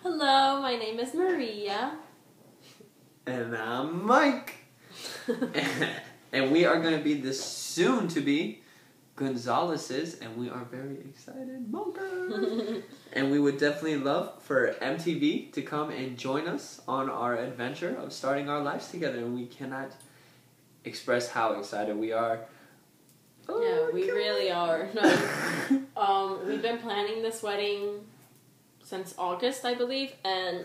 Hello, my name is Maria. And I'm Mike. And we are going to be the soon-to-be Gonzaleses, and we are very excited. Mocha! And we would definitely love for MTV to come and join us on our adventure of starting our lives together, and we cannot express how excited we are. Oh, yeah, we really are. No, we've been planning this wedding since August, I believe, and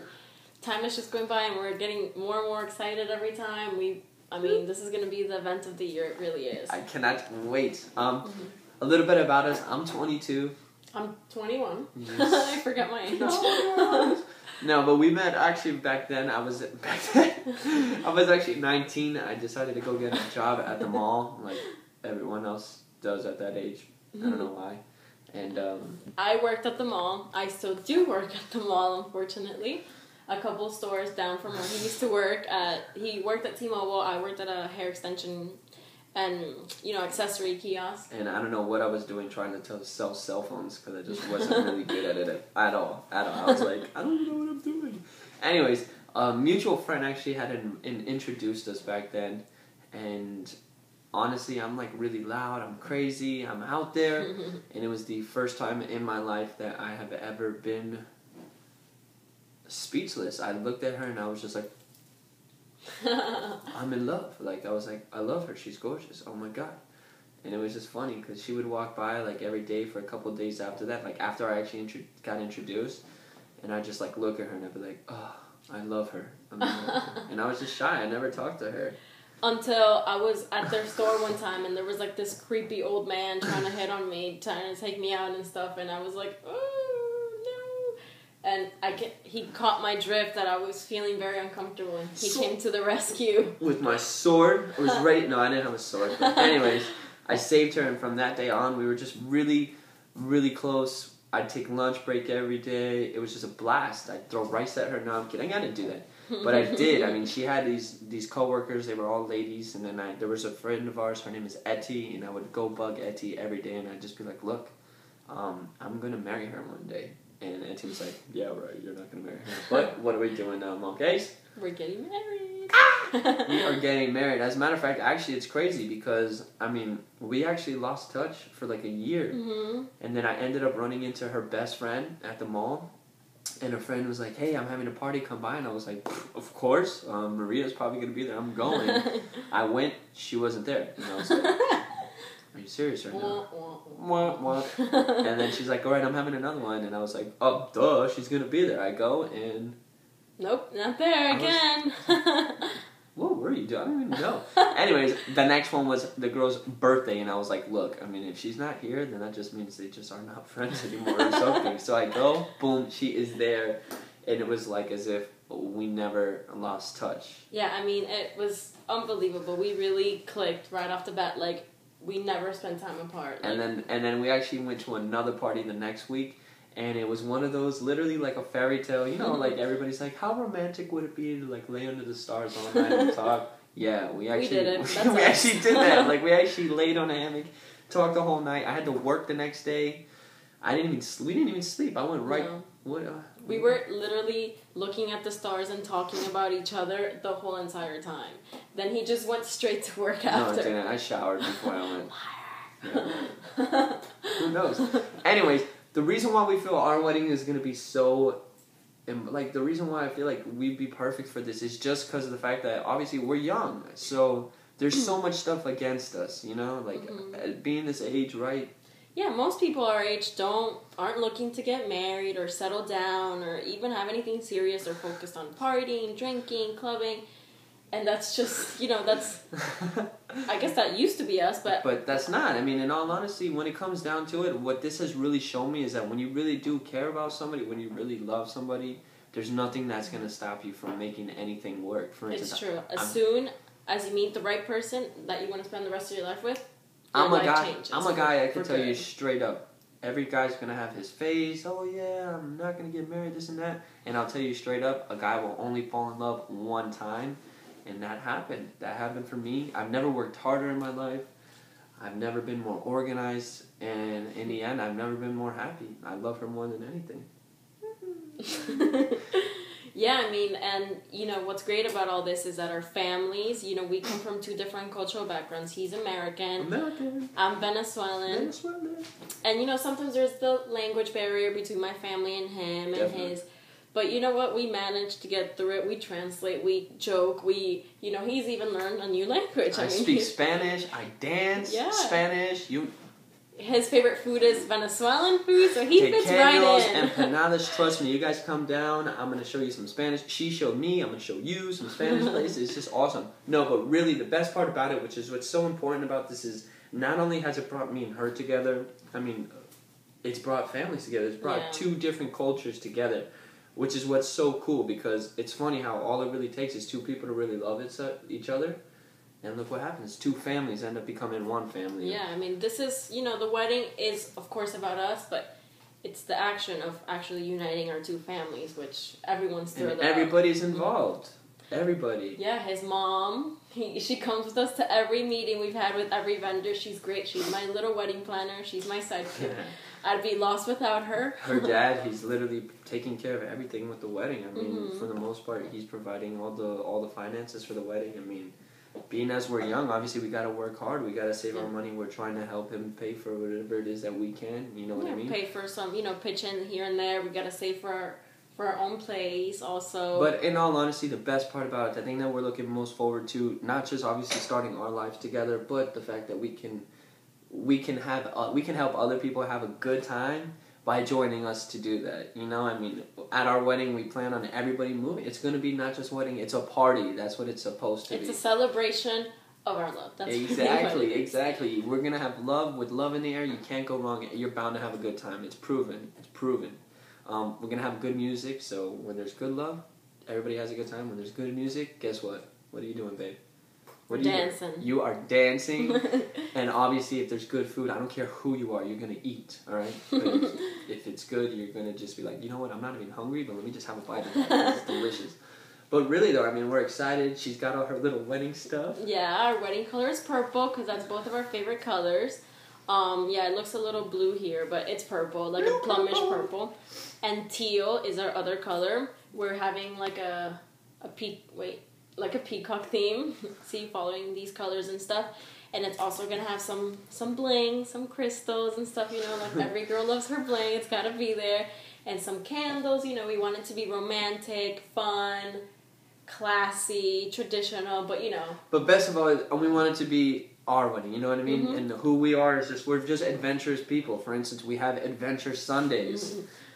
time is just going by, and we're getting more and more excited every time. This is going to be the event of the year. It really is. I cannot wait. A little bit about us. I'm 22. I'm 21. Yes. I forgot my age. No, but we met actually back then. I was actually 19. I decided to go get a job at the mall, like everyone else does at that age. I don't know why. And I worked at the mall. I still do work at the mall, unfortunately. A couple stores down from where he used to work at. He worked at T-Mobile. I worked at a hair extension and, accessory kiosk. And I don't know what I was doing trying to sell cell phones, because I just wasn't really good at it at all. I was like, I don't know what I'm doing. Anyways, a mutual friend actually had introduced us back then, and honestly, I'm like really loud, I'm crazy, I'm out there, and it was the first time in my life that I have ever been speechless. I looked at her and I was just like, I'm in love. Like, I was like, I love her, she's gorgeous, oh my god. And it was just funny, because she would walk by like every day for a couple of days after that, like after I actually got introduced, and I'd just like look at her and I'd be like, oh, I love her. I'm in love with her. And I was just shy, I never talked to her. Until I was at their store one time, and there was like this creepy old man trying to hit on me, trying to take me out and stuff, and I was like, oh no. And he caught my drift that I was feeling very uncomfortable, and he came to the rescue. With my sword? No, I didn't have a sword. But anyways, I saved her, and from that day on, we were just really, really close. I'd take lunch break every day. It was just a blast. I'd throw rice at her. No, I'm kidding. I didn't do that. But I did. I mean, she had these coworkers. They were all ladies. And then there was a friend of ours. Her name is Etty. And I would go bug Etty every day. And I'd just be like, look, I'm going to marry her one day. And Etty was like, yeah, right. You're not going to marry her. But what are we doing now, monkeys? We're getting married. We are getting married. As a matter of fact, actually, it's crazy because, we actually lost touch for like a year. Mm-hmm. And then I ended up running into her best friend at the mall. And her friend was like, hey, I'm having a party, come by. And I was like, of course. Maria's probably going to be there. I'm going. I went. She wasn't there. And I was like, are you serious right now? And then she's like, all right, I'm having another one. And I was like, oh, duh, she's going to be there. I go and... Nope, not there again. What were you doing? I don't even know. Anyways, the next one was the girl's birthday, and I was like, look, if she's not here, then that just means they just are not friends anymore or something. So I go, boom, she is there, and it was like as if we never lost touch. Yeah, it was unbelievable. We really clicked right off the bat. Like, we never spent time apart. Like, and then we actually went to another party the next week. And it was one of those, literally like a fairy tale, like everybody's like, how romantic would it be to like lay under the stars all night and talk? Yeah, we did it. we actually did that. Like, we actually laid on a hammock, talked the whole night. I had to work the next day. We didn't even sleep. I went right. No. We were literally looking at the stars and talking about each other the whole entire time. Then he just went straight to work after. No, I didn't. I showered before I went. Yeah. Who knows? Anyways. The reason why we feel our wedding is going to be so... the reason why I feel like we'd be perfect for this is just because of the fact that, obviously, we're young. So, there's so much stuff against us, being this age, right? Yeah, most people our age aren't looking to get married or settle down or even have anything serious or focused on partying, drinking, clubbing. And that's just, that's... I guess that used to be us, but... But that's not. In all honesty, when it comes down to it, what this has really shown me is that when you really do care about somebody, when you really love somebody, there's nothing that's going to stop you from making anything work. For instance, it's true. As soon as you meet the right person that you want to spend the rest of your life with, I'm a guy, I can tell you straight up. Every guy's going to have his phase, oh yeah, I'm not going to get married, this and that. And I'll tell you straight up, a guy will only fall in love one time. And that happened. That happened for me. I've never worked harder in my life. I've never been more organized. And in the end, I've never been more happy. I love her more than anything. Yeah, I mean, and, you know, what's great about all this is that our families, you know, we come from 2 different cultural backgrounds. He's American. I'm Venezuelan. And, you know, sometimes there's the language barrier between my family and him and his. But you know what? We managed to get through it. We translate. We joke. You know, he's even learned a new language. I speak Spanish. I dance Spanish. His favorite food is Venezuelan food, so he fits right in. Empanadas, trust me, you guys come down, I'm going to show you some Spanish. She showed me, I'm going to show you some Spanish places. It's just awesome. No, but really the best part about it, which is what's so important about this, is not only has it brought me and her together, I mean, it's brought families together. It's brought 2 different cultures together, which is what's so cool, because it's funny how all it really takes is 2 people to really love each other. And look what happens. 2 families end up becoming 1 family. Yeah, I mean, this is, you know, the wedding is, of course, about us, but it's the action of actually uniting our 2 families, which everyone's thrilled about. Everybody's involved. Everybody. Yeah, his mom, she comes with us to every meeting we've had with every vendor. She's great. She's my little wedding planner. She's my sidekick. I'd be lost without her. Her dad, he's literally taking care of everything with the wedding. I mean, for the most part, he's providing all the finances for the wedding. I mean, being as we're young, obviously we gotta work hard. We gotta save our money. We're trying to help him pay for whatever it is that we can. You know what I mean? Pay for some, you know, pitch in here and there. We gotta save for our own place also. But in all honesty, the best part about it, the thing that we're looking most forward to, not just obviously starting our lives together, but the fact that we can help other people have a good time by joining us to do that. You know, I mean, at our wedding, we plan on everybody moving. It's going to be not just wedding, it's a party. That's what it's supposed to be. It's a celebration of our love. That's exactly. We're going to have love. With love in the air, you can't go wrong. You're bound to have a good time. It's proven. We're going to have good music, so when there's good love, everybody has a good time. When there's good music, guess what? What are you doing, babe? Dancing. You are dancing, and obviously if there's good food, I don't care who you are, you're going to eat, alright? If it's good, you're going to just be like, you know what, I'm not even hungry, but let me just have a bite of that. It's delicious. But really though, I mean, we're excited. She's got all her little wedding stuff. Yeah, our wedding color is purple, because that's both of our favorite colors. Yeah, it looks a little blue here, but it's purple, like a plumish purple. And teal is our other color. We're having like a peacock theme. See, following these colors and stuff. And it's also gonna have some bling, some crystals and stuff, you know, like every girl loves her bling, it's gotta be there. And some candles, you know, we want it to be romantic, fun, classy, traditional, but you know. But best of all, we want it to be our wedding, you know what I mean? And who we are is we're just adventurous people. For instance, we have Adventure Sundays.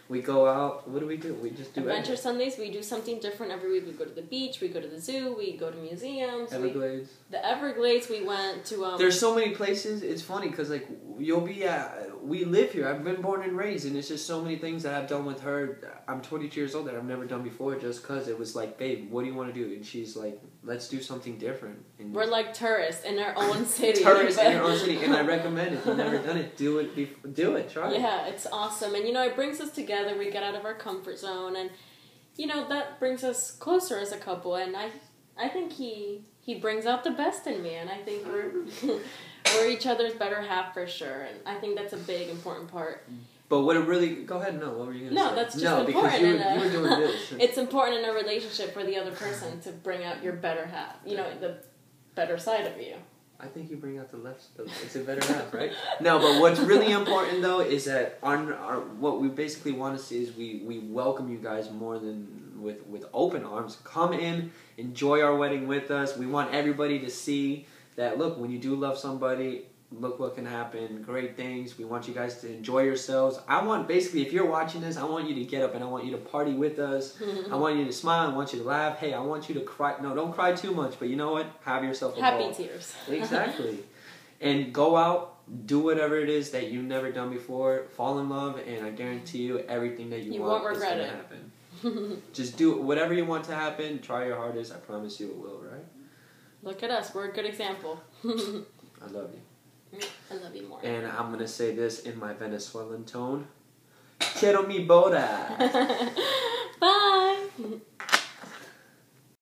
We go out, what do? We just do Adventure Sundays, we do something different every week. We go to the beach, we go to the zoo, we go to museums. Everglades. The Everglades, we went to... There's so many places, it's funny, because like, we live here, I've been born and raised, and it's just so many things that I've done with her. I'm 22 years old that I've never done before, just because it was like, babe, what do you want to do? And she's like, let's do something different. And we're like tourists in our own city. And I recommend it. If you've never done it, do it, try it. Yeah, it's awesome. And you know, it brings us together, we get out of our comfort zone, and you know, that brings us closer as a couple, and I think he brings out the best in me, and I think we're each other's better half for sure, and I think that's a big, important part. But what it really... Go ahead, no, what were you going to say? No, that's just important. Because you were doing this. It's important in a relationship for the other person to bring out your better half, you know, the better side of you. I think you bring out the left. It's a better half, right? No, but what's really important though is that what we basically want to see is we welcome you guys more than with open arms. Come in, enjoy our wedding with us. We want everybody to see that. Look, when you do love somebody, look what can happen. Great things. We want you guys to enjoy yourselves. I want, basically, if you're watching this, I want you to get up and I want you to party with us. I want you to smile. I want you to laugh. Hey, I want you to cry. No, don't cry too much, but you know what? Have yourself a ball. Happy tears. Exactly. And go out, do whatever it is that you've never done before. Fall in love, and I guarantee you everything that you want is going to happen. Just do whatever you want to happen. Try your hardest. I promise you it will, right? Look at us. We're a good example. I love you. I love you more. And I'm going to say this in my Venezuelan tone. Quiero mi boda. Bye.